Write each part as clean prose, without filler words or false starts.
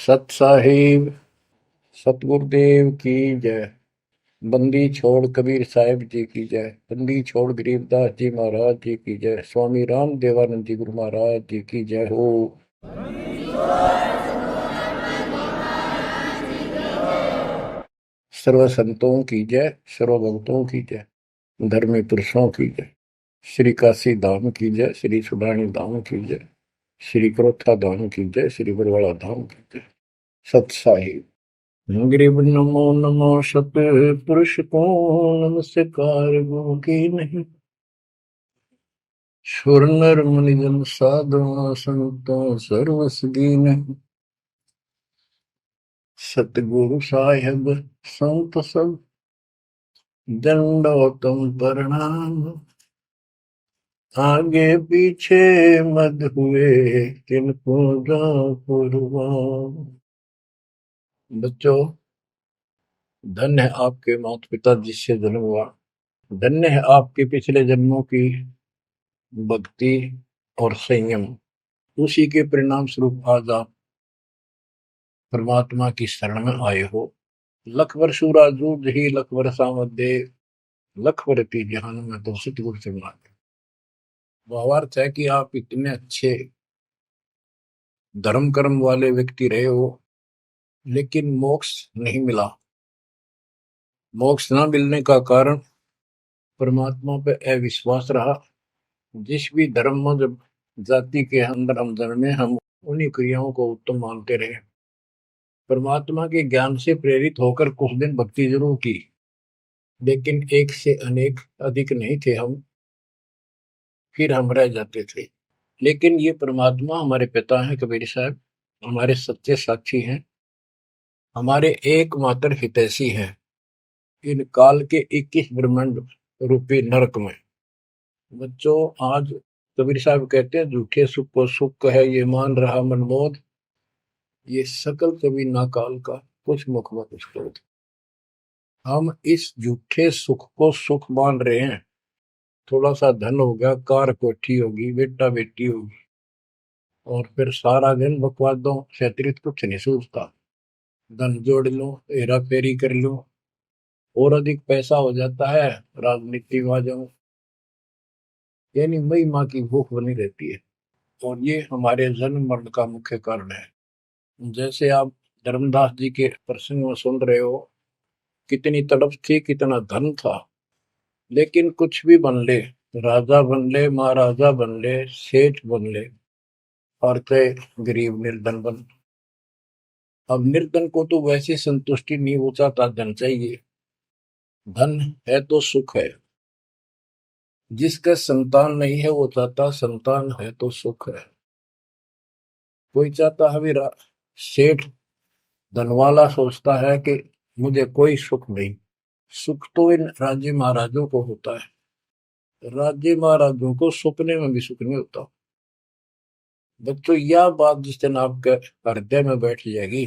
सत साहिब सतगुरुदेव की जय। बंदी छोड़ कबीर साहिब जी की जय। बंदी छोड़ गरीबदास जी महाराज जी की जय। स्वामी राम देवानंद जी गुरु महाराज जी की जय हो। सर्व संतों की जय, सर्व भक्तों की जय, धर्मी पुरुषों की जय। श्री काशी धाम की जय, श्री सुडानी धाम की जय, श्री क्रोथा धाम की जय, श्री बरवाड़ा धाम की जय। सत साहिब ग्रीब नमो नमो सत पुरुष को नमस्कार गो की नहीं। सुर नर मुनि जन साधु संतों सर्वस दीन। सतगुरु साहिब संत सब दंडोतम प्रणाम। आगे पीछे मत हुए किनको कुर्बान। बच्चों, धन्य है आपके माता पिता जिससे जन्म हुआ। धन्य है आपके पिछले जन्मों की भक्ति और संयम। उसी के परिणाम स्वरूप आज आप परमात्मा की शरण में आए हो। लख वर्षूरा जूझ ही लख वर्षा लख वर्ती जहान में तो सतगुरु से मांगे। भावार्थ है कि आप इतने अच्छे धर्म कर्म वाले व्यक्ति रहे हो, लेकिन मोक्ष नहीं मिला। मोक्ष न मिलने का कारण परमात्मा पे अविश्वास रहा। जिस भी धर्म में जब जाति के अंदर हम जन्मे, हम उन्हीं क्रियाओं को उत्तम मानते रहे। परमात्मा के ज्ञान से प्रेरित होकर कुछ दिन भक्ति जरूर की, लेकिन एक से अनेक अधिक नहीं थे हम, फिर हम रह जाते थे। लेकिन ये परमात्मा हमारे पिता हैं कबीर साहब, हमारे सच्चे साक्षी हैं, हमारे एकमात्र हितैषी हैं इन काल के 21 ब्रह्मांड रूपी नरक में। बच्चों, आज कबीर साहब कहते हैं झूठे सुख को सुख कहे ये मान रहा मनमोद, ये सकल कभी ना काल का कुछ मुख में कुछ क्रोध। हम इस झूठे सुख को सुख मान रहे हैं। थोड़ा सा धन हो गया, कार कोठी होगी, बेटा बेटी होगी, और फिर सारा दिन बकवादों से अतिरिक्त कुछ नहीं सूझता। धन जोड़ लो, हेरा फेरी कर लो, और अधिक पैसा हो जाता है, राजनीति में आ जाओ, यानी मई माँ की भूख बनी रहती है। और ये हमारे जन्म मरण का मुख्य कारण है। जैसे आप धर्मदास जी के प्रसंग में सुन रहे हो, कितनी तड़प थी, कितना धन था, लेकिन कुछ भी बन ले, राजा बन ले, महाराजा बन ले, सेठ बन ले, और चाहे गरीब निर्धन बन। अब निर्धन को तो वैसी संतुष्टि नहीं, वो चाहता धन चाहिए। धन है तो सुख है। जिसका संतान नहीं है वो चाहता संतान है तो सुख है। कोई चाहता है भी सेठ धनवाला सोचता है कि मुझे कोई सुख नहीं। सुख तो इन राज्य महाराजों को होता है। राज्य महाराजों को सपने में भी सुख नहीं होता। बच्चों, यह बात जिस दिन आपके हृदय में बैठ जाएगी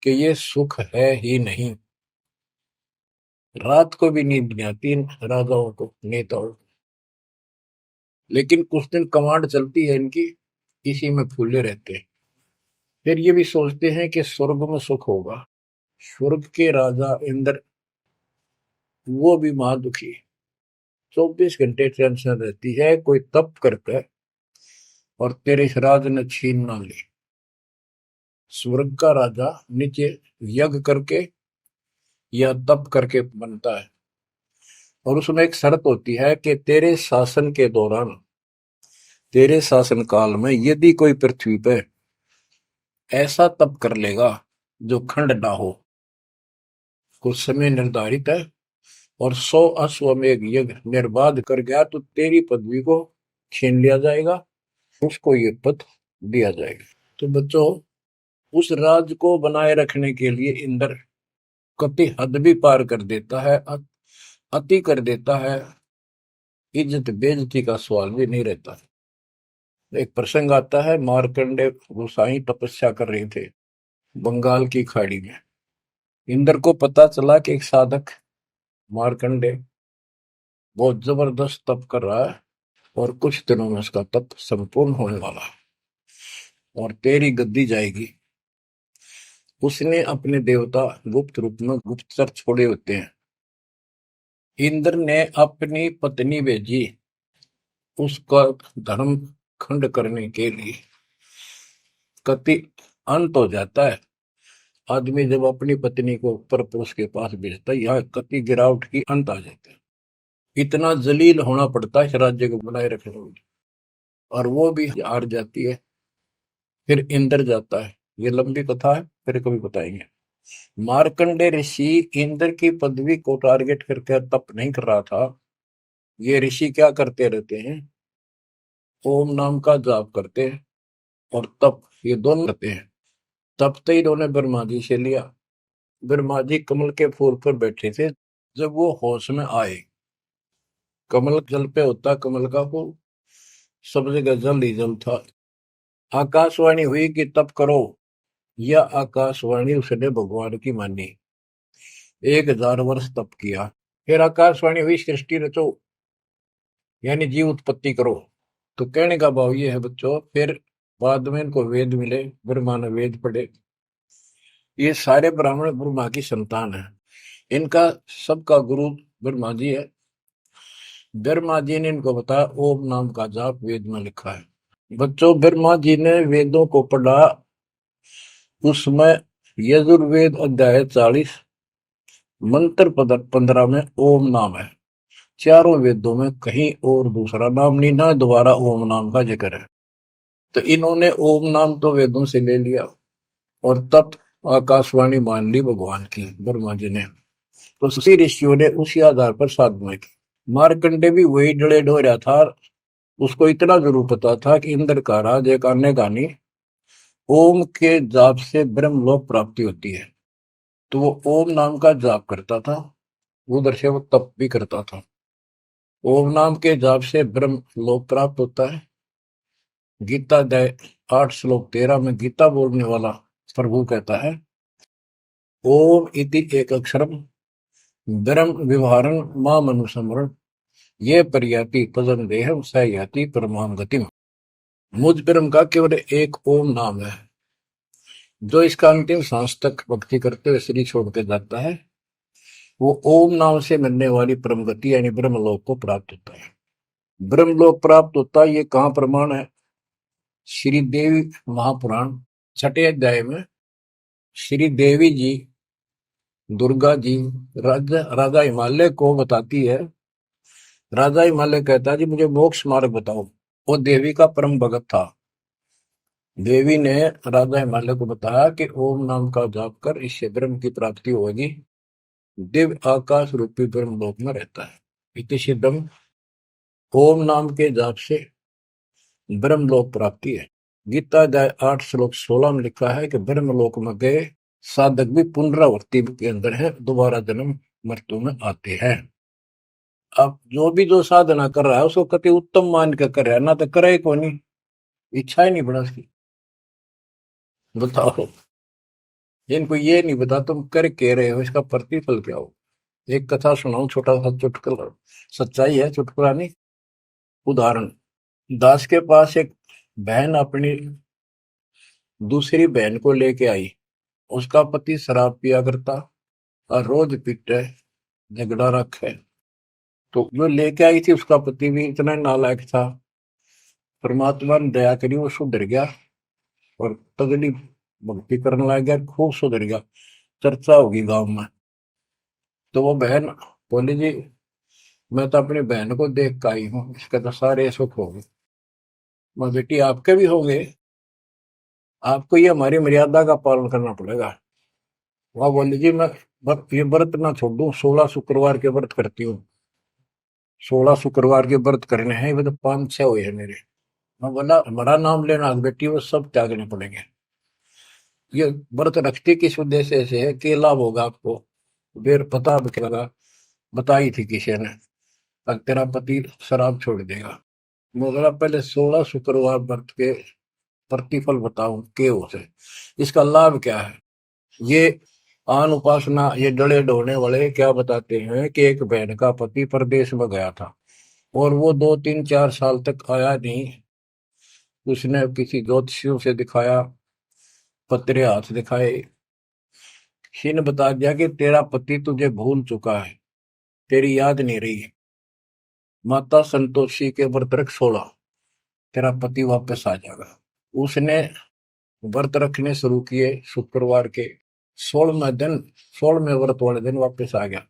कि ये सुख है ही नहीं, रात को भी नींद नहीं आती इन राजाओं को, नेताओं को। लेकिन कुछ दिन कमांड चलती है इनकी, इसी में फूले रहते हैं। फिर ये भी सोचते हैं कि स्वर्ग में सुख होगा। स्वर्ग के राजा इंद्र, वो भी महादुखी, 24 घंटे टेंशन रहती है कोई तप करके और तेरे इस राज ने छीन ना ले। स्वर्ग का राजा नीचे यज्ञ करके या तप करके बनता है, और उसमें एक शर्त होती है कि तेरे शासन के दौरान, तेरे शासन काल में यदि कोई पृथ्वी पे ऐसा तप कर लेगा जो खंड ना हो, कुछ समय निर्धारित है, और 100 अश्वमेध यज्ञ निर्बाध कर गया, तो तेरी पदवी को छीन लिया जाएगा, उसको ये पद दिया जाएगा। तो बच्चों, उस राज को बनाए रखने के लिए इंद्र कति हद भी पार कर देता है, अति कर देता है, इज्जत बेइज्जती का सवाल भी नहीं रहता। एक प्रसंग आता है, मार्कंडे गोसाई तपस्या कर रहे थे बंगाल की खाड़ी में। इंद्र को पता चला कि एक साधक मार्कंडे बहुत जबरदस्त तप कर रहा है और कुछ दिनों में उसका तप संपूर्ण होने वाला है। और तेरी गद्दी जाएगी। उसने अपने देवता गुप्त रूप में गुप्तचर छोड़े होते हैं। इंद्र ने अपनी पत्नी भेजी उसका धर्म खंड करने के लिए। कति अंत हो जाता है आदमी जब अपनी पत्नी को परपुरुष के पास भेजता है, यहाँ कति गिरावट की अंत आ जाता है। इतना जलील होना पड़ता है इस राज्य को बनाए रखने के लिए, और वो भी हार जाती है। फिर इंद्र जाता है। ये लंबी कथा है, फिर कभी बताएंगे। मार्कंडे ऋषि इंद्र की पदवी को टारगेट करके तप नहीं कर रहा था। ये ऋषि क्या करते रहते हैं, ओम नाम का जाप करते हैं और तप, ये दोनों करते हैं। तप तो इन्होंने ब्रह्मा जी से लिया। ब्रह्मा जी कमल के फूल पर बैठे थे। जब वो होश में आए, कमल जल पे होता कमल का फूल, सब जगह जल ही जल था। आकाशवाणी हुई कि तप करो। यह आकाशवाणी उसने भगवान की मानी। 1000 वर्ष तप किया। फिर आकाशवाणी हुई सृष्टि रचो, यानी जीव उत्पत्ति करो। तो कहने का भाव ये है बच्चों, फिर बाद में इनको वेद मिले, ब्रह्मा ने वेद पढ़े। ये सारे ब्राह्मण ब्रह्मा की संतान है। इनका सबका गुरु ब्रह्मा जी है। ब्रह्मा जी ने इनको बताया ओम नाम का जाप वेद में लिखा है। बच्चों, ब्रह्मा जी ने वेदों को पढ़ा। उसमें यजुर्वेद अध्याय 40 मंत्र 15 में ओम नाम है। चारों वेदों में कहीं और दूसरा नाम नहीं, ना दोबारा ओम नाम का जिक्र है। तो इन्होंने ओम नाम तो वेदों से ले लिया और तब आकाशवाणी मान ली भगवान की ब्रह्मा जी ने। तो उसी ऋषियों ने उसी आधार पर साधना की। मार्कंडे भी वही डले ढो रहा था। उसको इतना जरूर पता था कि इंद्र का राज एक अन्य गानी ओम के जाप से ब्रह्मलोक प्राप्ति होती है। तो वो ओम नाम का जाप करता था, उधर से वो तप भी करता था। ओम नाम के जाप से ब्रह्म लोक प्राप्त होता है। गीता अध्याय 8 श्लोक 13 में गीता बोलने वाला प्रभु कहता है, ओम इति एक अक्षरम ब्रह्म विवहारन मां मनुसमरण ये पर्याति पदम देहम स याति परमाम गतिम। मुझ ब्रह्म का केवल एक ओम नाम है। जो इसका अंतिम सांस तक भक्ति करते हुए शरीर छोड़ के जाता है, वो ओम नाम से मिलने वाली परम गति यानी ब्रह्मलोक को प्राप्त होता है। ब्रह्मलोक प्राप्त होता है, ये कहाँ प्रमाण है? श्री देवी महापुराण 6 अध्याय में श्री देवी जी दुर्गा जी राजा हिमालय को बताती है। राजा हिमालय कहता है जी मुझे मोक्ष मार्ग बताओ। वो देवी का परम भगत था। देवी ने राजा हिमालय को बताया कि ओम नाम का जाप कर, इससे ब्रह्म की प्राप्ति होगी। दिव्य आकाश रूपी ब्रह्म लोक में रहता है। इति सिद्धम, ओम नाम के जाप से ब्रह्मलोक प्राप्ति है। गीता अध्याय 8 श्लोक 16 में लिखा है कि ब्रह्मलोक में गए साधक भी पुनरावृत्ति के अंदर है, दोबारा जन्म मृत्यु में आते हैं। अब जो साधना कर रहा है उसको कति उत्तम मान के कर रहा है, ना तो करे को नहीं, इच्छा ही नहीं बना उसकी। बताओ, इनको ये नहीं बता तुम कर के रहे हो, इसका प्रतिफल क्या हो। एक कथा सुनाऊं, छोटा सा चुटकुला, सच्चाई है, चुटकुला नहीं। उदाहरण, दास के पास एक बहन अपनी दूसरी बहन को लेके आई। उसका पति शराब पिया करता और रोज पीटे, झगड़ा रखे। तो जो लेके आई थी उसका पति भी इतना नालायक था। परमात्मा ने दया करी, वो सुधर गया और तगड़ी भक्ति करने लग गया, खूब सुधर गया, चर्चा होगी गांव में। तो वो बहन बोली जी मैं तो अपनी बहन को देख कर आई हूँ, इसके तो सारे सुख हो गए। मैं बेटी आपके भी होंगे, आपको ये हमारी मर्यादा का पालन करना पड़ेगा। वह बोली जी मैं ये व्रत ना छोड़ दूं, 16 शुक्रवार के व्रत करती हूँ। 16 शुक्रवार के व्रत करने हैं, वो तो 5-6 हुए हैं मेरे। मैं बोला हमारा नाम लेना बेटी, वो सब त्यागने पड़ेंगे। ये व्रत रखती किस उद्देश्य से है, कि लाभ होगा आपको, फिर पता लगा बताई थी किसी ने, अब तेरा पति शराब छोड़ देगा। मैं बोला पहले 16 शुक्रवार व्रत के प्रतिफल बताऊं के उसे, इसका लाभ क्या है। ये आन उपासना, ये डले ढोने वाले क्या बताते हैं कि एक बहन का पति परदेश में गया था और वो 2-3-4 साल तक आया नहीं। उसने किसी ज्योतिषियों से दिखाया, पतरे हाथ दिखाए, किसी ने बता दिया कि तेरा पति तुझे भूल चुका है, तेरी याद नहीं रही है, माता संतोषी के व्रत रख 16, तेरा पति वापस आ जाएगा। उसने व्रत रखने शुरू किए, शुक्रवार के 16वें दिन, 16वें व्रत वाले दिन वापस आ गया।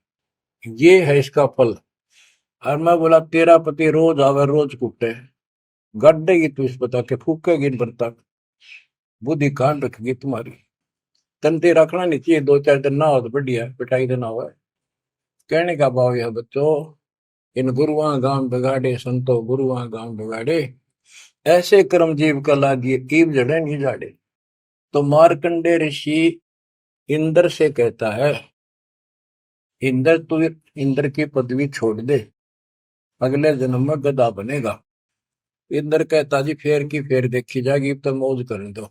ये है इसका फल। और मैं बोला तेरा पति रोज आवे रोज कूटे, गड्ढेगी तू इस बता के, फूकेगी इन व्रत, बुद्धि कान रखेगी तुम्हारी। तंते रखना नहीं चाहिए, 2-4 दिन ना हो तो बढ़िया, पिटाई देना हुआ है। कहने का भाव यह बच्चों, इन गुरुआ गांव बिगाड़े संतो गुरुआ गांव बिगाड़े, ऐसे कर्म जीव का लागिए ईव जड़े नहीं जाड़े। तो मार्कंडे ऋषि इंद्र से कहता है, इंद्र तू इंद्र की पदवी छोड़ दे, अगले जन्म में गधा बनेगा। इंद्र कहता जी फेर की फेर देखी जाएगी, तो मौज करने दो।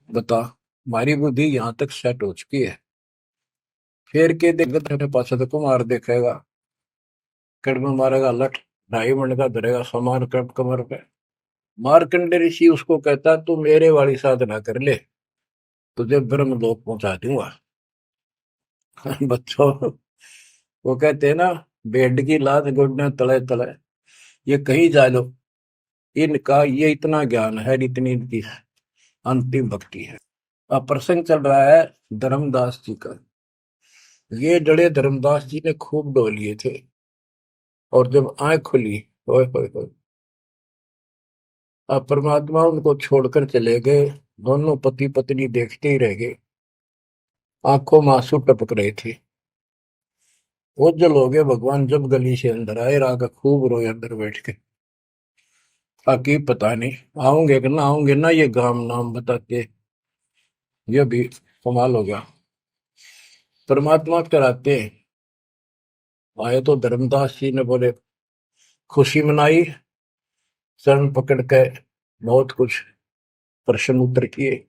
बता, हमारी बुद्धि यहां तक सेट हो चुकी है। फेर के देख तेरे पास तो कुमार देखेगा, कड़म मारेगा, लठ 2.5 मिनट का धरेगा सामान कमर पे। मार्कंडे ऋषि उसको कहता तू मेरे वाली साधना कर ले, तुझे ब्रह्मलोक पहुंचा दूंगा। बच्चों, वो कहते हैं ना, बेड की लात गुडने तले तले, ये कहीं जा लो, इनका ये इतना ज्ञान है, इतनी इनकी अंतिम भक्ति है। अब प्रसंग चल रहा है धर्मदास जी का। ये जड़े धर्मदास जी ने खूब डो लिए थे, और जब आंख खुली, ओए होए होए, अब परमात्मा उनको छोड़कर चले गए। दोनों पति पत्नी देखते ही रह गए, आंखों में आंसू टपक रहे थे। ओझल हो गए भगवान जब गली से अंदर आए, राग खूब रोए अंदर बैठ के, ताकि पता नहीं आऊंगे कि ना आऊंगे ना, ये गांव नाम बताते। ये भी कमाल हो गया। परमात्मा कराते आए तो धर्मदास जी ने बोले खुशी मनाई, चरण पकड़ के बहुत कुछ प्रश्न उत्तर किए।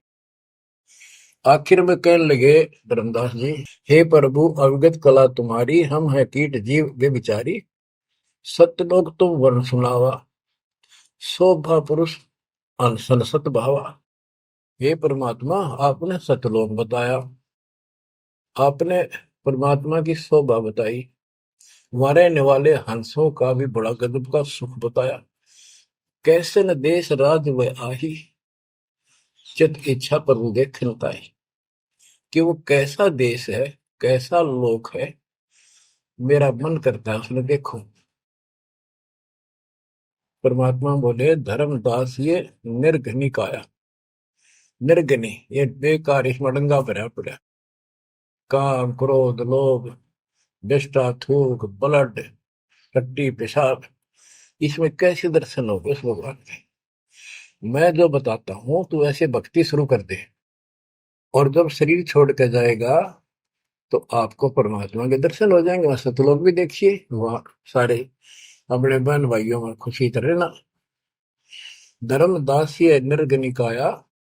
आखिर में कहने लगे धर्मदास जी, हे प्रभु अवगत कला तुम्हारी, हम है कीट जीव वे बिचारी, सत्य लोग तुम वर्ण सुनावा, शोभा पुरुष अनसन सत भावा। हे परमात्मा, आपने सतलोक बताया, आपने परमात्मा की शोभा बताई, वहाँ रहने वाले हंसों का भी बड़ा गजब का सुख बताया। कैसे न देश राज व आही, चित इच्छा प्रभु देख नताई। कि वो कैसा देश है, कैसा लोक है, मेरा मन करता है उसमें देखो। परमात्मा बोले धर्मदास ये निर्घनी काया, निर्घनी ये बेकार, इसमें डंगा भरा पड़ा, काम क्रोध लोभ विष्टा थूक ब्लड टट्टी पेशाब, इसमें कैसे दर्शन हो गए उस भगवान के। मैं जो बताता हूं तू ऐसे भक्ति शुरू कर दे, और जब शरीर छोड़ के जाएगा तो आपको परमात्मा के दर्शन हो जाएंगे। वहां सतलोक भी देखिए, वहां सारे अपने बहन भाइयों में खुशी करे ना। धर्मदास ये निर्गनिकाया,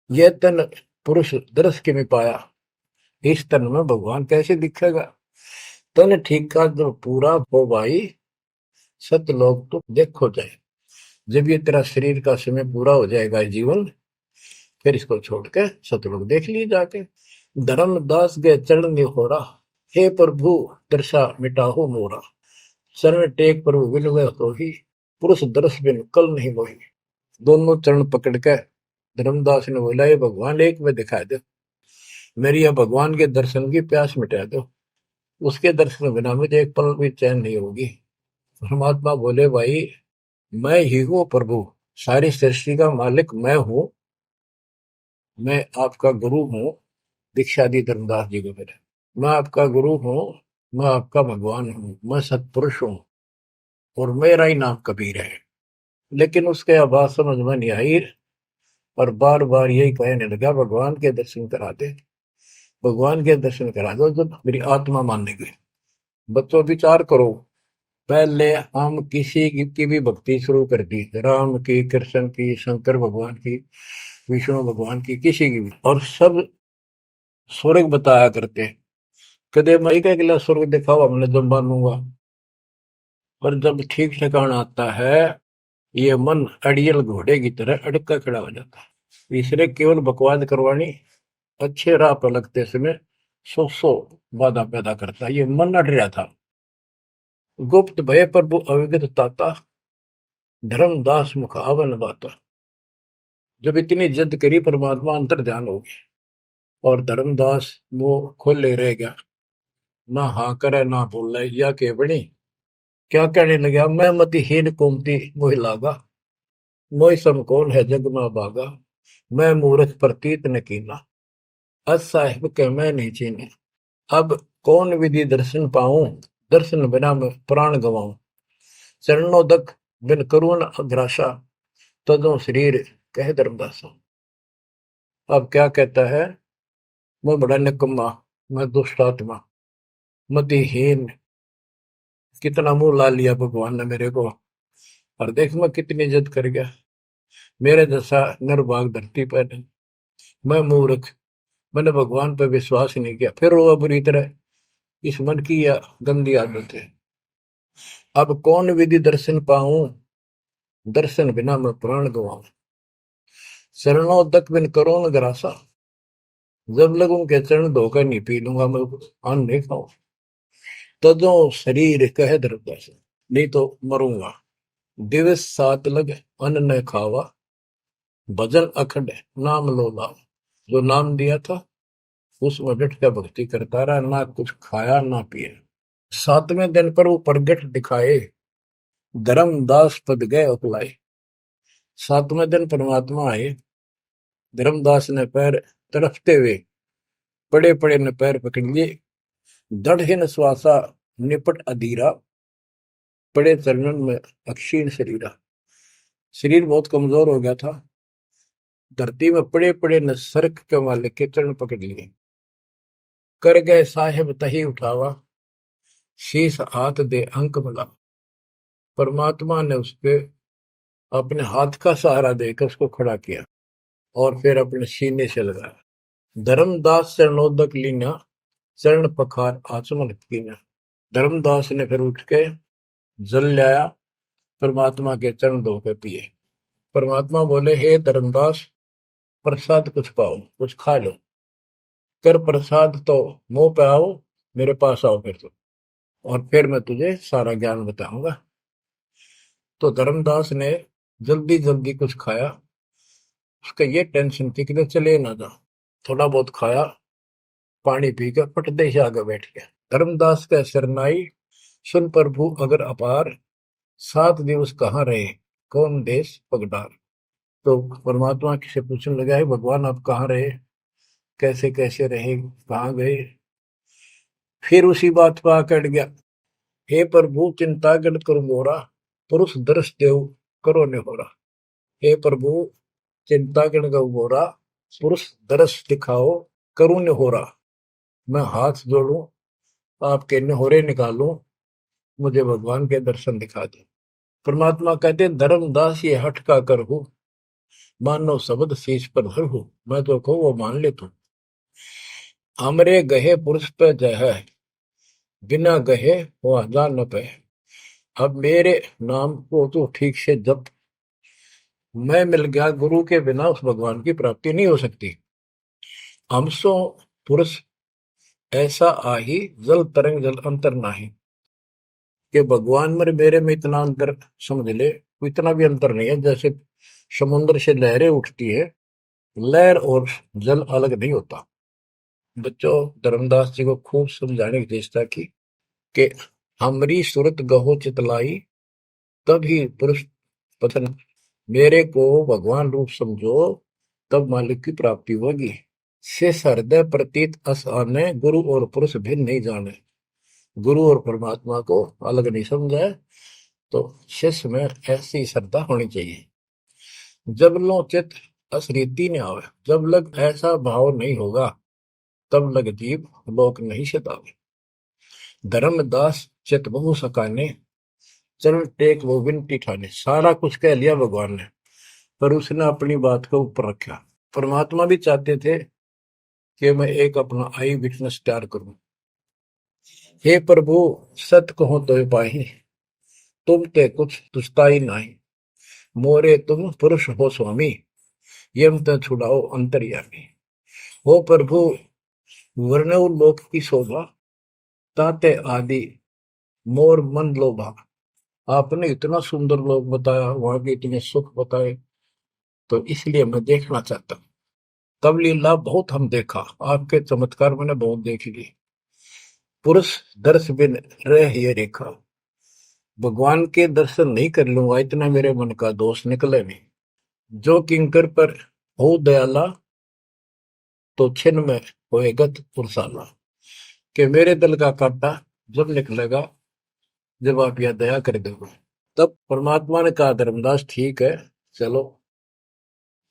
यह तन पुरुष दरस के में पाया, इस तन में भगवान कैसे दिखेगा। तन ठीक का जब पूरा हो भाई, सतलोक तो देखो जाए। जब ये तेरा शरीर का समय पूरा हो जाएगा जीवन, फिर इसको छोड़ के सतलोक देख लिए जाके। धर्मदास गए चरण हो रहा, हे प्रभु दर्शा मिटाहो मोरा, चरण टेक प्रभु विनय हो ही, पुरुष दर्श बिन कल नहीं मोही। दोनों चरण पकड़ के धर्मदास ने बोला, ये भगवान एक में दिखा दो, मेरी यह भगवान के दर्शन की प्यास मिटा दो, उसके दर्शन बिना मुझे एक पल भी चैन नहीं होगी। परमात्मा बोले भाई मैं ही हूँ प्रभु, सारी सृष्टि का मालिक मैं हूँ, मैं आपका गुरु हूँ। दीक्षा दी धर्मदास जी को मेरे, मैं आपका गुरु हूँ, मैं आपका भगवान हूँ, मैं सत्पुरुष हूँ, और मेरा ही नाम कबीर है। लेकिन उसके आवाज समझ में नहीं आई, और बार बार यही कहने लगा भगवान के दर्शन करा दे, भगवान के दर्शन करा दो। जब मेरी आत्मा मानने गई। बच्चों विचार करो, पहले हम किसी की भी भक्ति शुरू कर दी, राम की, कृष्ण की, शंकर भगवान की, विष्णु भगवान की, किसी की भी, और सब स्वर्ग बताया करते। कदे मैं एक अगला स्वर्ग दिखाओ हमने जब मानूंगा। पर जब ठीक ठिकाना आता है ये मन अड़ियल घोड़े की तरह अड़का खड़ा हो जाता है। इसलिए केवल बकवाद करवानी अच्छे राह पर लगते समय सौ बाधा पैदा करता है। ये मन अड़ रहा था। गुप्त भय प्रभु अविगत ताता, धर्मदास मुख आवन बाता। जब इतनी जिद करी परमात्मा अंतर ध्यान हो गया और धर्मदास वो खोले रह गया, ना हाँ करे ना बोले या के बनी क्या कहने लगा, मैं मतिहीन कुमती मोहि लागा, मोहि समकोल है जग में बागा, मैं मूर्ख प्रतीत न कीना, अस साहिब के मैं नहीं चीने। अब कौन विधि दर्शन पाऊं, दर्शन बिना मैं प्राण गवाऊं, चरणोदक बिन करुण अग्रासा, तदों शरीर कह धर्मदासा। अब क्या कहता है, मैं बड़ा निकम्मा, मैं दुष्ट आत्मा, मतिहीन, कितना मुंह ला लिया भगवान ने मेरे को, और देख मैं कितनी इज्जत कर गया, मेरे जैसा निर्भाग धरती पर नहीं। मैं मूर्ख, मैंने भगवान पर विश्वास नहीं किया, फिर रोआ बुरी तरह। इस मन की यह गंदी आदत है। अब कौन विधि दर्शन पाऊं, दर्शन बिना मैं प्राण गवाऊं, चरणों तक बिन करो न ग्रासा। जब लगूं के चरण धोकर नहीं पी लूंगा मैं, अन्न नहीं खाऊं, तदों शरीर कह धर्मदास, नहीं तो मरूंगा। दिवस सात लग अन्न न खावा, भजन अखंड नाम लो लावा। जो नाम दिया था उसमें डट कर भक्ति करता रहा, ना कुछ खाया ना पिया। सातवें दिन पर वो प्रगट दिखाए, धर्मदास पद गए उकलाए। सातवें दिन परमात्मा आए, धर्मदास ने पैर तरफते हुए पड़े पड़े ने पैर पकड़ लिए, दृढ़ श्वासा निपट अधीरा, पड़े चरणन में अक्षीण शरीरा। शरीर बहुत कमजोर हो गया था, धरती में पड़े पड़े न सरक के वाले के चरण पकड़ लिए। कर गए साहेब तही उठावा, शीश हाथ दे अंक मिला। परमात्मा ने उसके अपने हाथ का सहारा देकर उसको खड़ा किया और फिर अपने सीने से लगाया। धर्मदास चरणोदक लीना, चरण पखार आचमन कीना। धर्मदास ने फिर उठ के जल लाया, परमात्मा के चरण धो के पिए। परमात्मा बोले, हे धर्मदास, प्रसाद कुछ पाओ, कुछ खा लो, कर प्रसाद तो मुंह पे आओ, मेरे पास आओ फिर तो, और फिर मैं तुझे सारा ज्ञान बताऊंगा। तो धर्मदास ने जल्दी जल्दी कुछ खाया। उसका ये टेंशन थी कि चले ना जा। थोड़ा बहुत खाया, पानी पीकर पटदे से आगे बैठ गया। धर्मदास का शरनाई सुन प्रभु अगर अपार, 7 दिवस कहाँ रहे, कौन देश पगडार। तो परमात्मा से पूछने लगा, है भगवान आप कहाँ रहे, कैसे कैसे रहे, कहाँ गए। फिर उसी बात पर आकर गया, हे प्रभु चिंता गण करो मोरा, पुरुष दर्श देव करो ने हो रहा। हे प्रभु चिंता गण गौ मोरा, पुरुष दर्श दिखाओ करूं ने हो रहा। मैं हाथ जोड़ूं, आपके नहोरे निकालूं, मुझे भगवान के दर्शन दिखा दे। परमात्मा कहते धर्मदास ये हट का कर हो, मानो शब्द शीश पर धर हो। मैं तो कहूँ वो मान ले तू। हमरे गहे पुरुष पे जय है, बिना गहे वो हजार न पे। अब मेरे नाम को तो ठीक से जप, मैं मिल गया, गुरु के बिना उस भगवान की प्राप्ति नहीं हो सकती। हमसो पुरुष ऐसा आही, जल तरंग जल अंतर नाही। कि भगवान मेरे में इतना अंतर समझ ले, इतना भी अंतर नहीं है। जैसे समुद्र से लहरें उठती है, लहर और जल अलग नहीं होता। बच्चों, धर्मदास जी को खूब समझाने की चेष्टा की कि हमरी सूरत गहो चितलाई, तभी पुरुष पतन। मेरे को भगवान रूप समझो, तब मालिक की प्राप्ति होगी। से हृदय प्रतीत अस आने, गुरु और पुरुष भिन्न नहीं जाने। गुरु और परमात्मा को अलग नहीं समझा। तो शिष्य में ऐसी श्रद्धा होनी चाहिए। जब लो चित असरीति ने आवे, जब लग ऐसा भाव नहीं होगा, तब लग जीव लोक नहीं सतावे। धर्मदास चित बहु सकाने, चरण टेक वो विनती ठाने। सारा कुछ कह लिया भगवान ने, पर उसने अपनी बात को ऊपर रखा। परमात्मा भी चाहते थे कि मैं एक अपना आई विटनेस तैयार करूं। हे प्रभु सत कहो तो पाही, तुम ते कुछ तुझता ही नहीं। मोरे तुम पुरुष हो स्वामी, यम त छुड़ाओ अंतर्यामी। हो प्रभु वर्णव लोक की शोभा, ताते आदि मोर मन लोभा। आपने इतना सुंदर लोक बताया, वहां के इतने सुख बताए, तो इसलिए मैं देखना चाहता हूँ। तब लीला बहुत हम देखा, आपके चमत्कार मैंने बहुत देख लिए। पुरुष दर्श बिन रह ये रेखा, भगवान के दर्शन नहीं कर लूंगा इतना मेरे मन का दोष निकले नहीं। जो किंकर पर हो दयाला, तो छिन में होएगा पुरसाला। कि मेरे दिल का कांटा जब निकलेगा, जब आप यह दया कर दोगे। तब परमात्मा ने कहा, धर्मदास ठीक है चलो।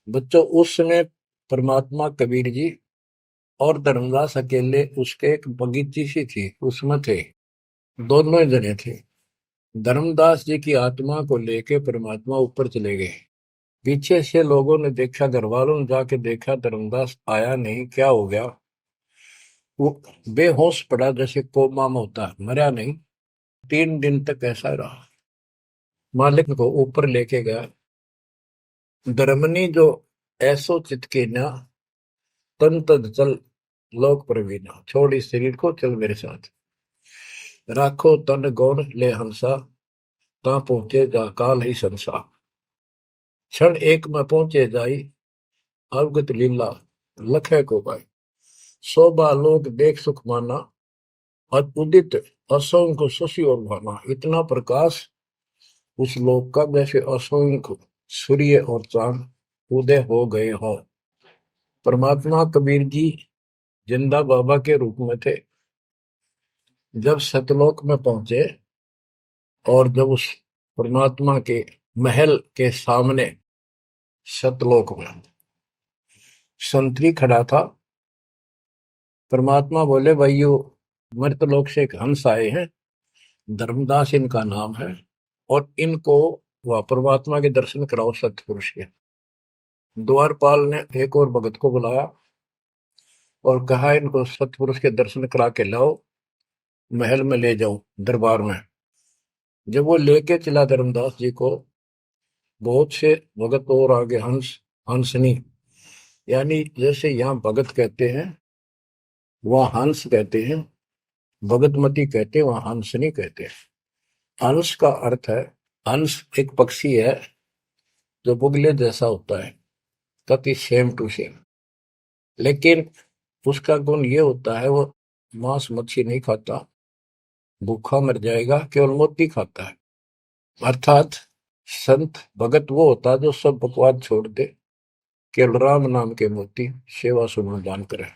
बच्चों उस समय परमात्मा कबीर जी और धर्मदास अकेले, उसके एक बगीची सी थी उसमें थे, दोनों ही जने थे। धर्मदास जी की आत्मा को लेके परमात्मा ऊपर चले गए। पीछे से लोगों ने देखा, घर वालों ने जाके देखा, धर्मदास आया नहीं, क्या हो गया। वो बेहोश पड़ा, जैसे कोमा में होता है, मरा नहीं। 3 दिन तक ऐसा रहा। मालिक को ऊपर लेके गया। धर्मनी जो ऐसो चितके ना, तन तद चल लोक प्रवीणा। छोड़ इस शरीर को, चल मेरे साथ। राखो तन गौण ले हंसा, ता पहुंचे जा काल ही संसा। क्षण एक में पहुंचे जाई, अवगत लीला लखे को पाई। शोभा लोक देख सुख माना, उदित असंख्य शशि और भाना। इतना प्रकाश उस लोक का, जैसे असंख्य सूर्य और चांद उदय हो गए हों। परमात्मा कबीर जी जिंदा बाबा के रूप में थे। जब सतलोक में पहुंचे और जब उस परमात्मा के महल के सामने सतलोक में संतरी खड़ा था, परमात्मा बोले, भाइयों मर्तलोक से एक हंस आए हैं, धर्मदास इनका नाम है, और इनको वह परमात्मा के दर्शन कराओ सतपुरुष के। द्वारपाल ने एक और भगत को बुलाया और कहा, इनको सतपुरुष के दर्शन करा के लाओ, महल में ले जाओ, दरबार में। जब वो लेके चला धर्मदास जी को, बहुत से भगत और आगे हंस हंसनी, यानी जैसे यहाँ भगत कहते हैं वहाँ हंस कहते हैं, भगतमती कहते हैं, वहाँ हंसनी कहते हैं। हंस का अर्थ है, हंस एक पक्षी है जो बुगले जैसा होता है, कति सेम टू सेम, लेकिन उसका गुण ये होता है वो मांस मच्छी नहीं खाता, भूखा मर जाएगा, केवल मोती खाता है। अर्थात संत भगत वो होता है जो सब बकवाद छोड़ दे, केवल राम नाम के मोती सेवा सुमन दान करे,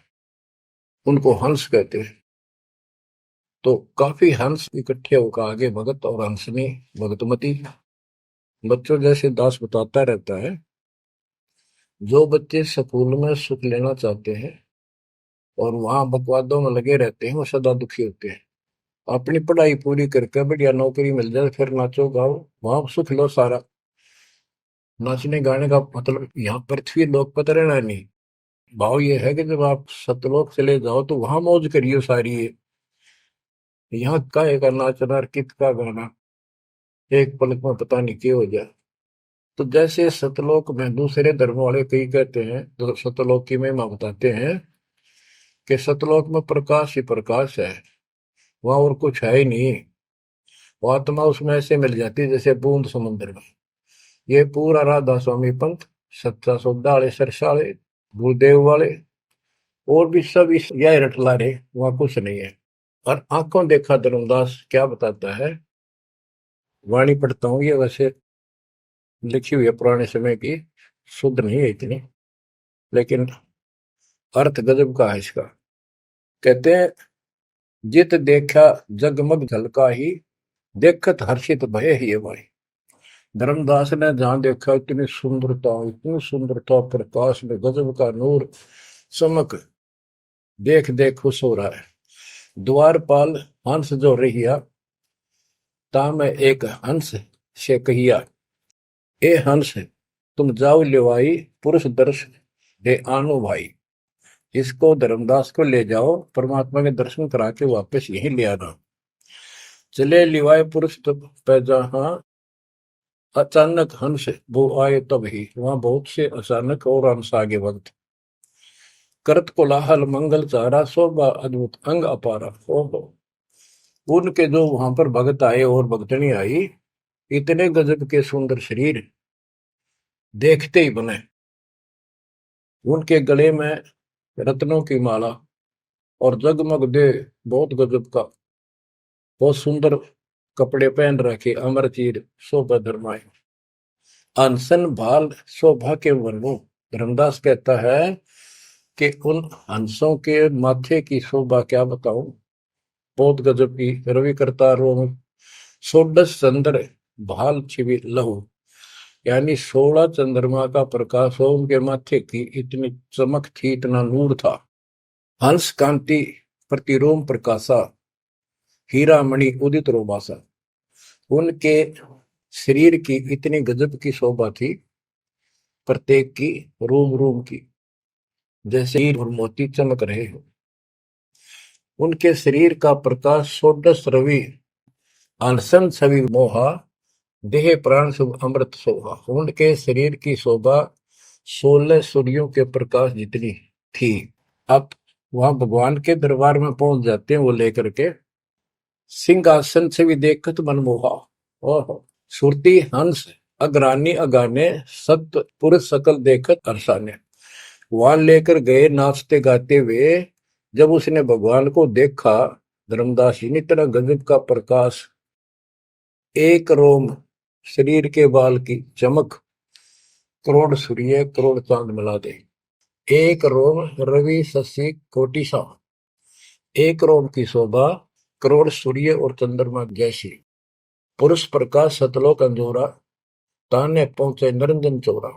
उनको हंस कहते हैं। तो काफी हंस इकट्ठे होकर आगे भगत और हंसनी भगतमती। बच्चों जैसे दास बताता रहता है, जो बच्चे स्कूल में सुख लेना चाहते हैं और वहां बकवादों में लगे रहते हैं, वो सदा दुखी होते हैं। अपनी पढ़ाई पूरी करके बढ़िया नौकरी मिल जाए, फिर नाचो गाओ, वहां सुख लो सारा। नाचने गाने का मतलब यहाँ पृथ्वी लोक पर रहना नहीं। भाव ये है कि जब आप सतलोक चले जाओ तो वहां मौज करियो सारी। यहाँ काहे का नाचना और कित का गाना, एक पलक में पता नहीं क्या हो जाए। तो जैसे सतलोक में दूसरे धर्म वाले कई कहते हैं, तो सतलोक की महिमा बताते हैं कि सतलोक में प्रकाश ही प्रकाश है, वहां और कुछ है ही नहीं। वो आत्मा उसमें ऐसे मिल जाती है जैसे बूंद समुद्र में। ये पूरा राधा स्वामी पंथ, सच्चा सौदा वाले, सरसा वाले, गुरुदेव वाले और भी सब इस यह रटला रहे, वहां कुछ नहीं है। और आंखों देखा धर्मदास क्या बताता है, वाणी पढ़ता हूँ, ये वैसे लिखी हुई है पुराने समय की, शुद्ध नहीं है इतनी, लेकिन अर्थ गजब का है इसका। कहते हैं, जित देखा जगमग झलका ही, देखत हर्षित भय ही भाई। धर्मदास ने जहां देखा इतनी सुंदरता प्रकाश में गजब का नूर चमक, देख देख खुश हो रहा है। द्वारपाल हंस जो रहिया, ता में एक हंस से कहिया, ए हंस तुम जाओ लेवाई, पुरुष दर्श दे आनो भाई। इसको धर्मदास को ले जाओ, परमात्मा के दर्शन करा के वापस यहीं ले आना। चले लिवाए पुरुष तो पैजा, हाँ अचानक हंस वो आए तब ही, वहां बहुत से अचानक और हंस आगे वक्त। करत कोलाहल मंगल चारा, शोभा अद्भुत अंग अपारा। ओहो, उनके जो वहां पर भगत आए और भगतनी आई, इतने गजब के सुंदर शरीर देखते ही बने। उनके गले में रत्नों की माला और जगमग दे, बहुत गजब का, बहुत सुंदर कपड़े पहन रखे, अमर चीर शोभा धर्माए। अनसन भाल शोभा के वर्णों, धर्मदास कहता है कि उन हंसों के माथे की शोभा क्या बताऊं, बहुत गजब की। रवि करतारों में षोडश चंद्र भाल छिवि लहू, यानी 16 चंद्रमा का प्रकाश हो उनके माथे की, इतनी चमक थी, इतना नूर था। हंस कांति प्रतिरोम प्रकाशा, हीरा मणि उदित रोमासा। उनके शरीर की इतनी गजब की शोभा थी, प्रत्येक की रोम रोम की जैसे हीर और मोती चमक रहे हो। उनके शरीर का प्रकाश षोडश रवि, अनसन छवि मोहा, देह प्राण शुभ अमृत शोभा। उनके शरीर की शोभा 16 सूर्यों के प्रकाश जितनी थी। अब वहां भगवान के दरबार में पहुंच जाते हैं वो लेकर के, सिंहासन से भी देखत मनमोहा। ओहो, सुरती हंस अग्रानी अगाने, सत्य पुरुष सकल देखत अरसाने। वहां लेकर गए नाचते गाते हुए। जब उसने भगवान को देखा, धर्मदास जी ने, इतना गजब का प्रकाश, एक रोम शरीर के बाल की चमक, करोड़ सूर्य करोड़ चांद मिला दे। एक रोम रवि शशि कोटि सा, एक रोम की शोभा करोड़ सूर्य और चंद्रमा जैसी। पुरुष प्रकाश सतलोक अंजोरा, ताने पहुंचे निरंजन चोरा।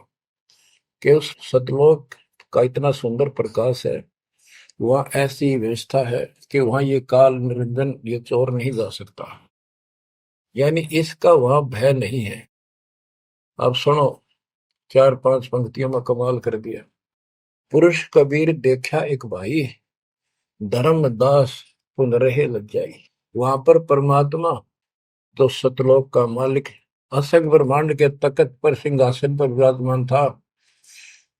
कि उस सतलोक का इतना सुंदर प्रकाश है, वहां ऐसी व्यवस्था है कि वहां ये काल निरंजन, ये चोर नहीं जा सकता, यानी इसका वहां भय नहीं है। अब सुनो, 4-5 पंक्तियों में कमाल कर दिया। पुरुष कबीर देखा एक भाई, धर्मदास पुन रहे लज्जाई। वहां पर परमात्मा तो सतलोक का मालिक, असंग ब्रह्मांड के तख्त पर सिंहासन पर विराजमान था,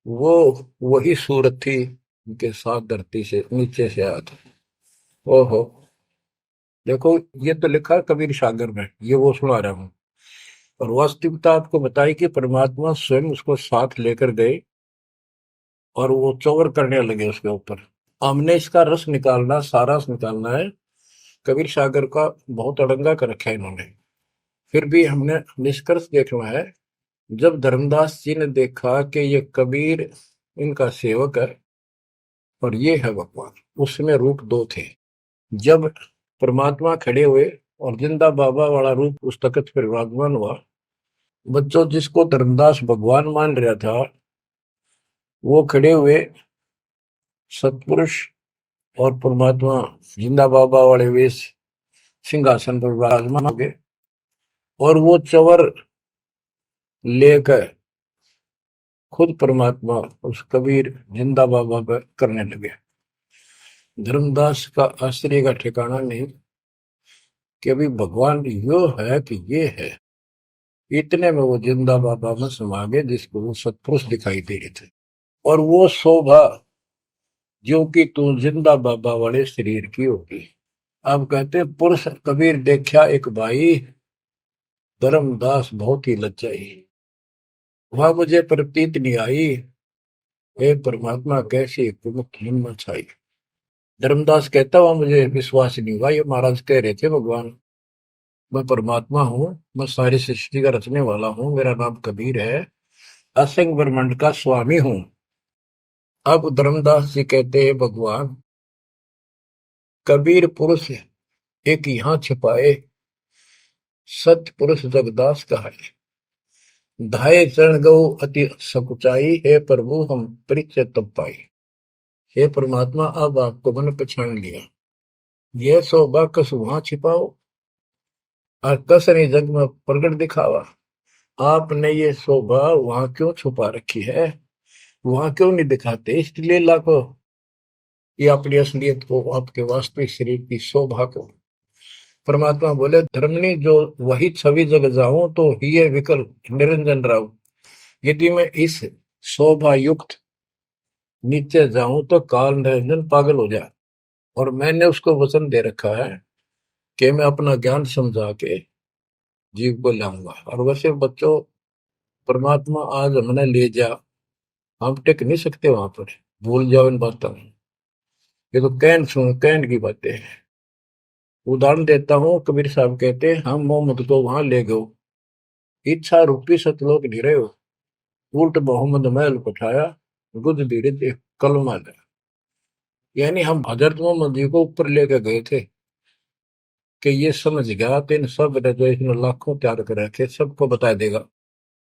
वो वही सूरत थी उनके साथ धरती से नीचे से आया था। ओहो, देखो ये तो लिखा कबीर सागर में, ये वो सुना रहा हूं। और वास्तविकता आपको बताई कि परमात्मा स्वयं उसको साथ लेकर गए और वो चौर करने लगे उसके ऊपर। हमने इसका रस निकालना, सारा रस निकालना है। कबीर सागर का बहुत अड़ंगा कर रखा है इन्होंने, फिर भी हमने निष्कर्ष देखना है। जब धर्मदास जी ने देखा कि ये कबीर इनका सेवक है और ये है भगवान, उसमें रूप दो थे। जब परमात्मा खड़े हुए और जिंदा बाबा वाला रूप उस तख्त पर विराजमान हुआ, बच्चों जिसको धर्मदास भगवान मान रहा था, वो खड़े हुए सतपुरुष और परमात्मा जिंदा बाबा वाले वेश सिंहासन पर विराजमान हो गए, और वो चवर लेकर खुद परमात्मा उस कबीर जिंदा बाबा पर करने लगे। धर्मदास का आश्चर्य का ठिकाना नहीं कि अभी भगवान यो है कि ये है। इतने में वो जिंदा बाबा में समा गए, जिसको वो सतपुरुष दिखाई दे रहे थे। और वो शोभा जो कि तू जिंदा बाबा वाले शरीर की होगी। अब कहते पुरुष कबीर देखा एक भाई, धर्मदास बहुत ही लज्जाई। वहां मुझे प्रतीत नहीं आई, हे परमात्मा कैसी हिम्मत छाई। धर्मदास कहता हुआ मुझे विश्वास नहीं हुआ, ये महाराज कह रहे थे भगवान मैं परमात्मा हूँ, मैं सारी सृष्टि का रचने वाला हूँ, मेरा नाम कबीर है, असंग ब्रह्मांड का स्वामी हूँ। अब धर्मदास जी कहते हैं भगवान कबीर पुरुष एक यहाँ छिपाए, सत्य पुरुष जगदास कहा है। धाये चरण गौ अति सकुचाई, हे प्रभु हम परिचय तब पाई। हे परमात्मा अब आपको मैंने पहचान लिया, यह शोभा कस वहां छिपाओ और कस ने जग में प्रगट दिखावा। आपने ये शोभा वहां क्यों छुपा रखी है, वहां क्यों नहीं दिखाते, इसलिए लाखों ये अपनी असलियत को, आपके वास्तविक शरीर की शोभा को परमात्मा बोले धर्मनी जो वही छवि जग जाऊं तो ही है विकल निरंजन राव। यदि मैं इस शोभा युक्त नीचे जाऊं तो काल निरंजन पागल हो जाए। और मैंने उसको वचन दे रखा है कि मैं अपना ज्ञान समझा के जीव को लाऊंगा। और वैसे बच्चों, परमात्मा आज हमने ले जा, हम टिक नहीं सकते वहां पर। भूल जाओ इन बातों में। ये तो कहन सुन कहन की बातें हैं। उदाहरण देता हूँ, कबीर साहब कहते हैं हम मोहम्मद को वहां ले गए, इच्छा रूपी सतलोक गिरे हो, उल्ट मोहम्मद महल पठाया, गुद बीरे कलमा दे। यानी हम हजरत मोहम्मद जी को ऊपर लेके गए थे कि ये समझ गया तो इन सब ने जो इसने लाखों त्याग कर रखे सबको बता देगा।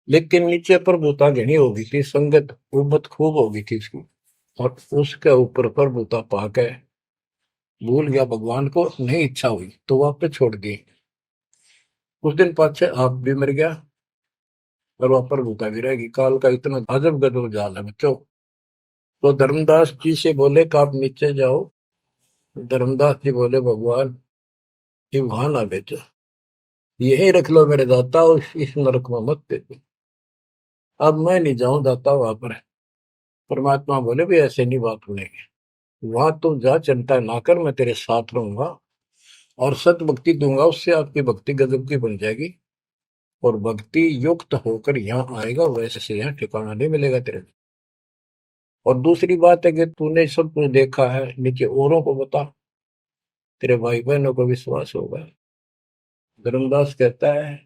लेकिन नीचे प्रभुता घनी हो गई थी, संगत उबत खूब हो गई थी इसकी। और उसके ऊपर प्रभुता पाके भूल गया भगवान को, नहीं इच्छा हुई तो वापस छोड़ दी। कुछ दिन पाछे आप भी मर गया और वहां प्रभुता भी रहेगी। काल का इतना अजब गजब जाल है बच्चों। तो धर्मदास जी से बोले कि आप नीचे जाओ। धर्मदास जी बोले भगवान ये वहां ना बेचो, यही रख लो मेरे दाता, और इस नरक में मत भेजो। अब मैं नहीं जाऊं दाता वहां पर। परमात्मा बोले भी ऐसे नहीं बात सुनेगी, वहां तुम जा, चिंता ना कर, मैं तेरे साथ रहूंगा और सत भक्ति दूंगा, उससे आपकी भक्ति गजब की बन जाएगी और भक्ति युक्त होकर यहाँ आएगा, वैसे से यहाँ ठिकाना नहीं मिलेगा तेरे। और दूसरी बात है कि तूने सब कुछ देखा है, नीचे औरों को बता, तेरे भाई बहनों को विश्वास होगा। धर्मदास कहता है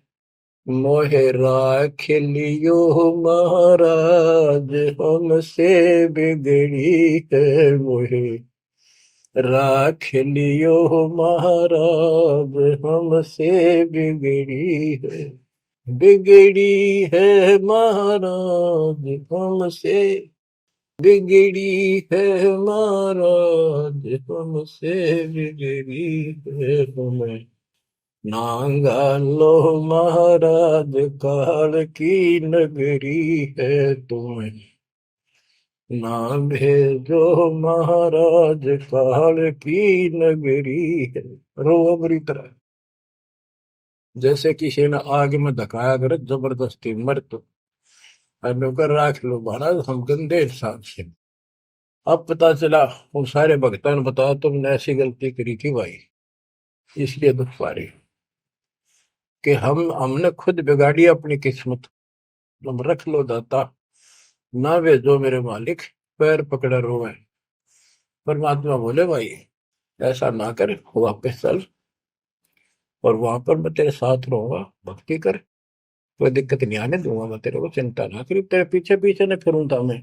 मोहे राख लियो महाराज, हमसे बिगड़ी है मोहे राख लियो महाराज, हमसे बिगड़ी है, बिगड़ी है महाराज हमसे, बिगड़ी है महाराज हमसे, बिगड़ी है तुम्हें नांगा लो महाराज, काल की नगरी है तुम्हें ना भेजो महाराज, काल की नगरी है। रोबरी तरह जैसे किसी ने आग में धकाया करे जबरदस्ती मर तो नौकर राख लो महाराज, हम गंदे इंसान से। अब पता चला उन सारे भक्तों ने बताया तुमने ऐसी गलती करी थी भाई, इसलिए दुख पा रही कि हमने खुद बिगाड़ी अपनी किस्मत, तुम रख लो दाता, ना भेजो मेरे मालिक, पैर पकड़ा रोवे। परमात्मा बोले भाई ऐसा ना कर, वापस चल और वहां पर मैं तेरे साथ रहूंगा, भक्ति कर, कोई दिक्कत नहीं आने दूंगा मैं तेरे को, चिंता ना करी, तेरे पीछे पीछे न फिरूंगा मैं।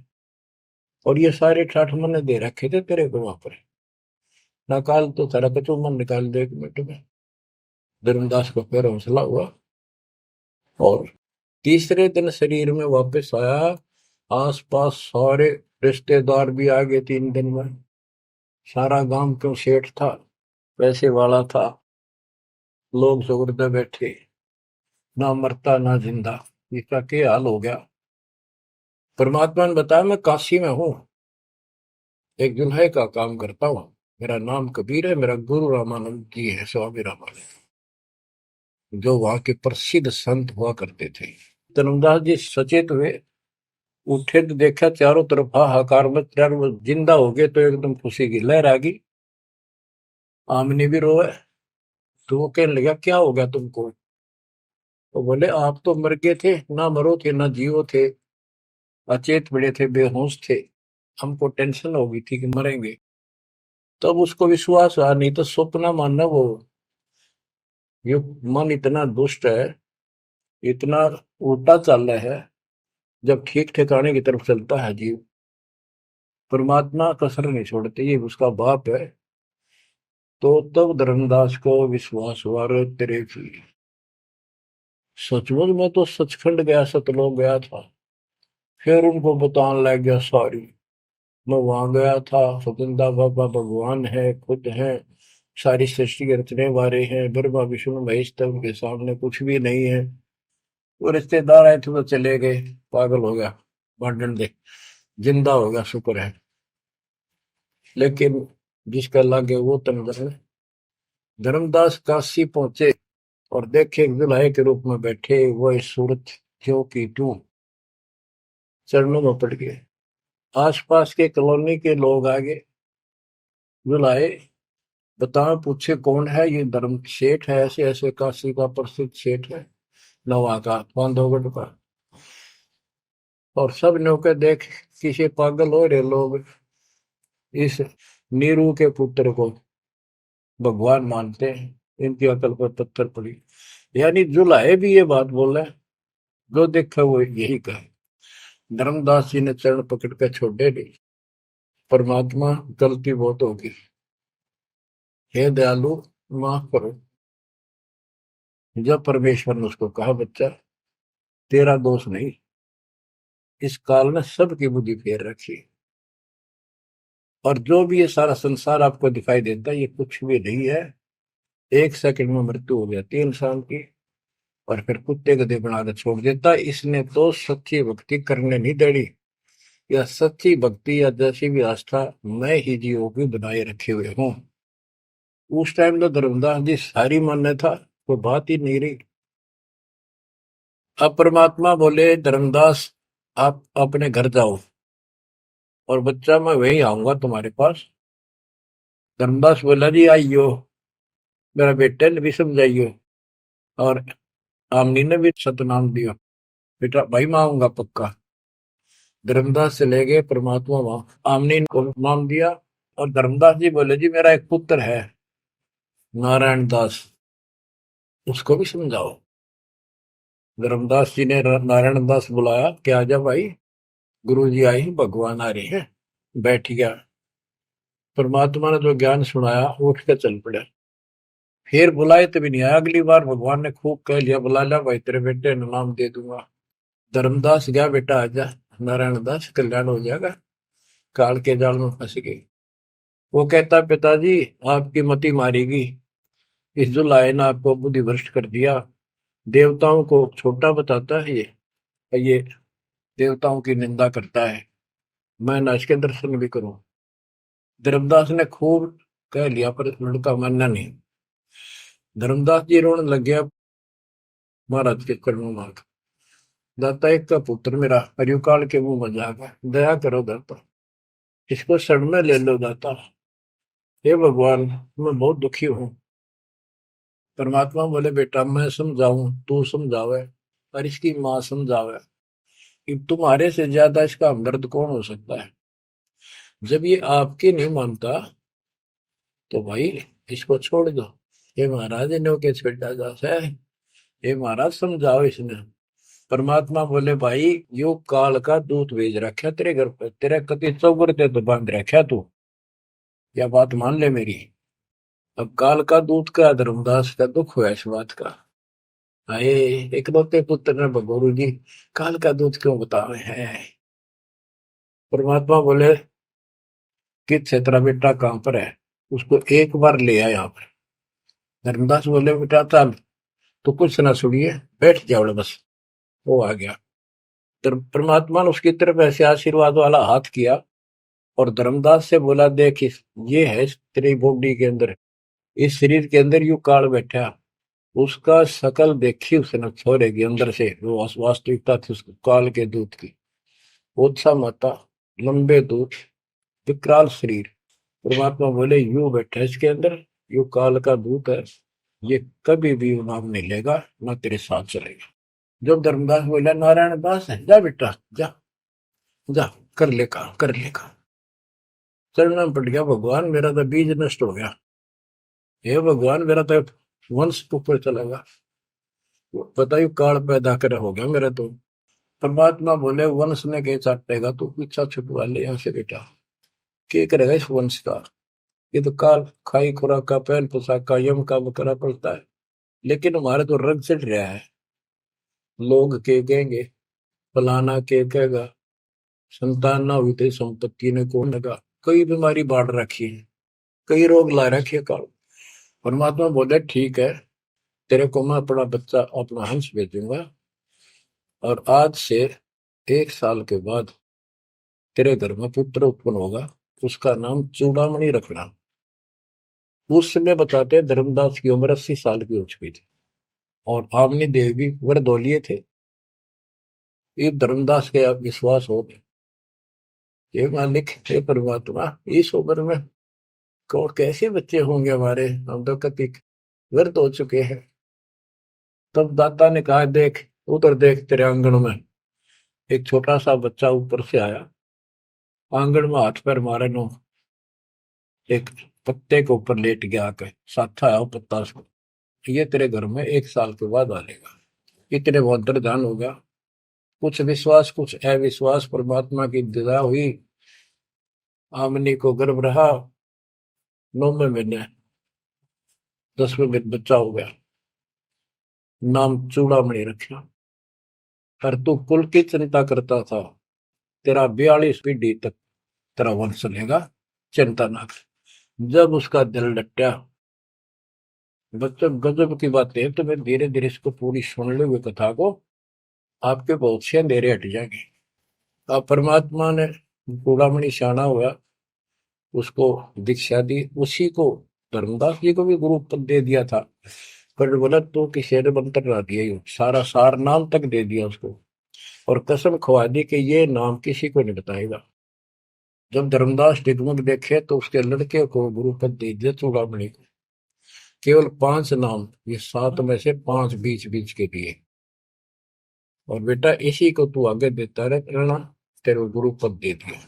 और ये सारे ठाठ मैंने दे रखे थे तेरे को वहां पर, ना काल तो सारा कचू मन निकाल दे 1 मिनट में। धर्मदास को फिर हौसला हुआ और तीसरे दिन शरीर में वापस आया। आसपास सारे रिश्तेदार भी आ गए 3 दिन में। सारा गांव क्यों सेठ था, पैसे वाला था, लोग सुगरदे बैठे, ना मरता ना जिंदा, इसका क्या हाल हो गया। परमात्मा ने बताया मैं काशी में हूँ, एक जुल्हे का काम करता हूँ, मेरा नाम कबीर है, मेरा गुरु रामानंद जी है, स्वामी रामानंद, जो वहां के प्रसिद्ध संत हुआ करते थे। धर्मदास जी सचेत हुए, उठे तो देखा चारों तरफ हाहाकार मच रहा, वो जिंदा हो गए तो एकदम खुशी की लहर आ गई। आमने भी रोए तो वो कहने लगा क्या हो गया तुमको। तो बोले आप तो मर गए थे, ना मरो थे ना जियो थे, अचेत पड़े थे, बेहोश थे, हमको टेंशन हो गई थी कि मरेंगे। तब उसको विश्वास हुआ, नहीं तो स्वप्न मानना वो, ये मन इतना दुष्ट है, इतना उल्टा चल रहा है, जब ठीक ठिकाने की तरफ चलता है जीव, परमात्मा कसर नहीं छोड़ते, ये उसका बाप है। तो तब धर्मदास को विश्वास हुआ रे तेरे की सचमुच में तो सचखंड गया, सतलोक गया था। फिर उनको बताने लग गया सारी, मैं वहां गया था, सतंदा बाबा भगवान है, खुद है, सारी सृष्टि के रचने वाले हैं, ब्रह्मा विष्णु महेश, तब उनके सामने कुछ भी नहीं है। वो रिश्तेदार आए थे तो चले गए, पागल हो गया, भांडन दे, जिंदा हो गया शुक्र है। लेकिन जिसका लागे वो तंग है, धर्मदास काशी पहुंचे और देखे दुल्हे के रूप में बैठे वह सूरत ज्यों की त्यों चरणों में पड़ गए। आसपास के कॉलोनी के लोग आगे बुलाए, बताओ पूछे कौन है ये? धर्म सेठ है, ऐसे ऐसे काशी का प्रसिद्ध सेठ है, नवा का, बांधवगढ़ का। और सब नौके देख किसी पागल हो रहे लोग इस नीरू के पुत्र को भगवान मानते हैं, इनकी अकल पर पत्थर पड़ी। यानी जुलाहे भी ये बात बोले, जो देखा वो यही कहे। धर्मदास जी ने चरण पकड़ कर छोड़े नहीं, परमात्मा गलती बहुत होगी, हे दयालु माफ करो। जब परमेश्वर ने उसको कहा, बच्चा तेरा दोष नहीं, इस काल ने सबकी बुद्धि फेर रखी, और जो भी ये सारा संसार आपको दिखाई देता है ये कुछ भी नहीं है। एक सेकंड में मृत्यु हो जाती है इंसान की, और फिर कुत्ते गधे बनाकर छोड़ देता है। इसने तो सच्ची भक्ति करने नहीं देनी, या सच्ची भक्ति या जैसी भी आस्था मैं ही जीवों की बनाए रखे हुए हूँ। उस टाइम तो धर्मदास जी सारी मान्य था, कोई बात ही नहीं रही। अब परमात्मा बोले, धर्मदास आप अपने घर जाओ, और बच्चा मैं वही आऊंगा तुम्हारे पास। धर्मदास बोला, जी आइयो, मेरा बेटे ने भी समझाइयो, और आमनी ने भी सतनाम दियो, बेटा भाई मैं आऊंगा पक्का। धर्मदास से ले गए परमात्मा वहां, आमनी को नाम दिया। और धर्मदास जी बोले, जी मेरा एक पुत्र है नारायण दास, उसको भी समझाओ। धर्मदास जी ने नारायण दास बुलाया कि आजा भाई, गुरु जी आई, भगवान आ रहे हैं। बैठ गया। परमात्मा ने जो ज्ञान सुनाया उठ के चल पड़ा। फिर बुलाए तभी नहीं आया। अगली बार भगवान ने खूब कह लिया, बुला लिया भाई, तेरे बेटे ने नाम दे दूंगा। धर्मदास गया, बेटा आजा, नारायण दास कल्याण हो जाएगा। काल के जाल में फंस गई। वो कहता, पिताजी आपकी मति मारेगी, इस जुलाए ने आपको बुद्धि भ्रष्ट कर दिया। देवताओं को छोटा बताता है ये देवताओं की निंदा करता है, मैं न इसके दर्शन भी करूं। धर्मदास ने खूब कह लिया, पर लड़का मानना नहीं। धर्मदास जी रोने लग गया महाराज के चरणों में। दाता एक का पुत्र मेरा हरिकाल के मुंह में जागा, दया करो दाता, इसको शरण में ले लो दाता। हे भगवान मैं बहुत दुखी हूँ। परमात्मा बोले, बेटा मैं समझाऊं तू समझावे, और इसकी माँ समझावे, कि तुम्हारे से ज्यादा इसका हमदर्द कौन हो सकता है। जब ये आपकी नहीं मानता तो भाई इसको छोड़ दो। ये महाराज इन्हों के छेड़ा जाता है, ये महाराज समझाओ इसने। परमात्मा बोले, भाई यो काल का दूत भेज रखा तेरे घर पे, तेरे कति चौगर ते तो बांध रखा तू, या बात मान ले मेरी। अब काल का दूत का धर्मदास का दुख हुआ इस बात का। आए एक लौते पुत्र ने भगोरू जी काल का दूत क्यों बता रहे हैं। परमात्मा बोले कि तेरा बेटा कहां पर है, उसको एक बार ले आया यहाँ पर। धर्मदास बोले, बेटा चल तो कुछ ना सुनिए, बैठ जाओ बस। वो आ गया। परमात्मा ने उसकी तरफ ऐसे आशीर्वाद वाला हाथ किया, और धर्मदास से बोला, देख ये है तेरी बॉडी के अंदर, इस शरीर के अंदर यू काल बैठा। उसका शकल देखी उसने छोरे के अंदर से, वो वास्तविकता थी उस काल के दूत की। ओछा माता, लंबे दूत, विकराल शरीर। परमात्मा बोले, यू बैठा इसके अंदर, यू काल का दूत है, ये कभी भी नाम नहीं लेगा, ना तेरे साथ चलेगा। जब धर्मदास बोला, नारायण दास है, जा बेटा जा, जा कर ले काम, कर ले काम। चरणों में पड़ गया, भगवान मेरा तो बीज नष्ट हो गया, हे भगवान मेरा तो वंश ऊपर चलेगा, बताइए काल पैदा कर हो गया मेरा तो। परमात्मा बोले, वंश ने के चाटेगा, तू पीछा छुटवा ले यहाँ से बेटा, क्या करेगा इस वंश का। ये तो काल खाई खुराक का, पहल पोशाक का, यम का बकरा पड़ता है। लेकिन हमारे तो रंग चढ़ रहा है, लोग के कहेंगे, फलाना के कहेगा, संतान ना हुई तो संपत्ति ने कौन लगा, कई बीमारी बाढ़ रखी है, कई रोग ला रखे है काल। परमात्मा बोले, ठीक है, तेरे को मैं अपना बच्चा, अपना हंस भेजूंगा, और आज से 1 साल के बाद तेरे घर में पुत्र उत्पन्न होगा, उसका नाम चूड़ामणि रखना। उस समय बताते हैं धर्मदास की उम्र 80 साल की हो चुकी थी और आमनी देव भी वरदौलिये थे। ये धर्मदास के अब विश्वास हो गए, हे मालिक, हे परमात्मा, इस उम्र में कौन कैसे बच्चे होंगे हमारे, हम तो कति व्यर्थ हो चुके हैं। तब दाता ने कहा, देख उधर देख, तेरे आंगन में एक छोटा सा बच्चा ऊपर से आया, आंगन में हाथ पैर मारे नो, एक पत्ते के ऊपर लेट गया, आकर साथा आया पत्ता से, ये तेरे घर में 1 साल के बाद आ जाएगा। इतने बहुत अंतर्धान हो गया, कुछ विश्वास कुछ अविश्वास, परमात्मा की दया हुई, आमनी को गर्भ रहा, 9वें महीने 10वें महीने बच्चा हो गया, नाम चूड़ामणि रखा। पर तू कुल की चिंता करता था, तेरा 42 पीढ़ी तक तेरा वंश चलेगा, चिंता ना कर। जब उसका दिल लट्टा, बच्चों गजब की बात है, तो मैं धीरे धीरे इसको पूरी सुन ले हुए कथा को, आपके बहुत से अंधेरे हट जाएंगे। अब परमात्मा ने चूड़ामणि शाना हुआ, उसको दीक्षा दी, उसी को धर्मदास जी को भी गुरु पद दे दिया था। पर बोला तो किसी ने मंत्र ना दिया, सारा सार नाम तक दे दिया उसको, और कसम खवा दी कि ये नाम किसी को नहीं बताएगा। जब धर्मदास डिगमग देखे तो उसके लड़के को गुरु पद दे दिया चूड़ामणि को, केवल 5 नाम, ये 7 में से 5 बीच बीच के दिए, और बेटा इसी को तू आगे देता रहना, तेरे गुरु पद दे दिया।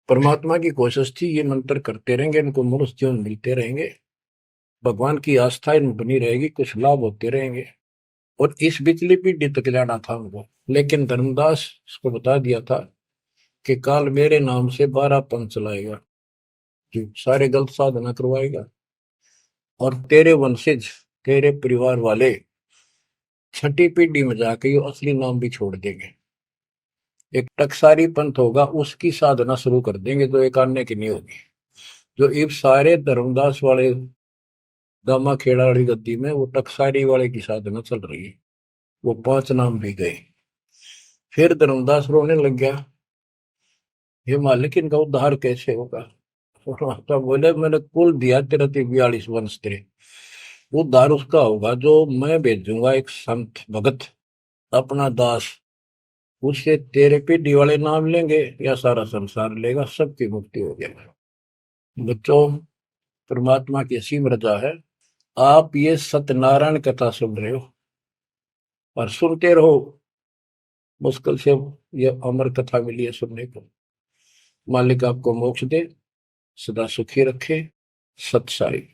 परमात्मा की कोशिश थी, ये मंत्र करते रहेंगे, इनको मनुष्य जीवन मिलते रहेंगे, भगवान की आस्था इनमें बनी रहेगी, कुछ लाभ होते रहेंगे, और इस बिचली पीढ़ी तक जाना था उनको। लेकिन धर्मदास को बता दिया था कि काल मेरे नाम से 12 पंथ चलाएगा, जो सारे गलत साधना करवाएगा, और तेरे वंशज, तेरे परिवार वाले 6ठी पीढ़ी में जाके ये असली नाम भी छोड़ देंगे। एक टकसारी पंथ होगा, उसकी साधना शुरू कर देंगे, जो एक आने की नहीं होगी। जो इब सारे धर्मदास वाले दामा खेड़ा वाली गद्दी में, वो टकसारी वाले की साधना चल रही है, वो 5 नाम भी गए। फिर धर्मदास रोने लग गया, हे मालिक, इनका उद्धार कैसे होगा। तो बोले, मैंने कुल दिया तेरा 42 वंश, तेरे उद्धार उसका होगा जो मैं भेजूंगा, एक संत भगत अपना दास, उससे तेरे पीढ़ी वाले नाम लेंगे या सारा संसार लेगा, सबकी मुक्ति हो जाएगी। बच्चों, परमात्मा की असीम रजा है, आप ये सत्यनारायण कथा सुन रहे हो और सुनते रहो, मुश्किल से ये अमर कथा मिली है सुनने को। मालिक आपको मोक्ष दे, सदा सुखी रखे। सत्साई।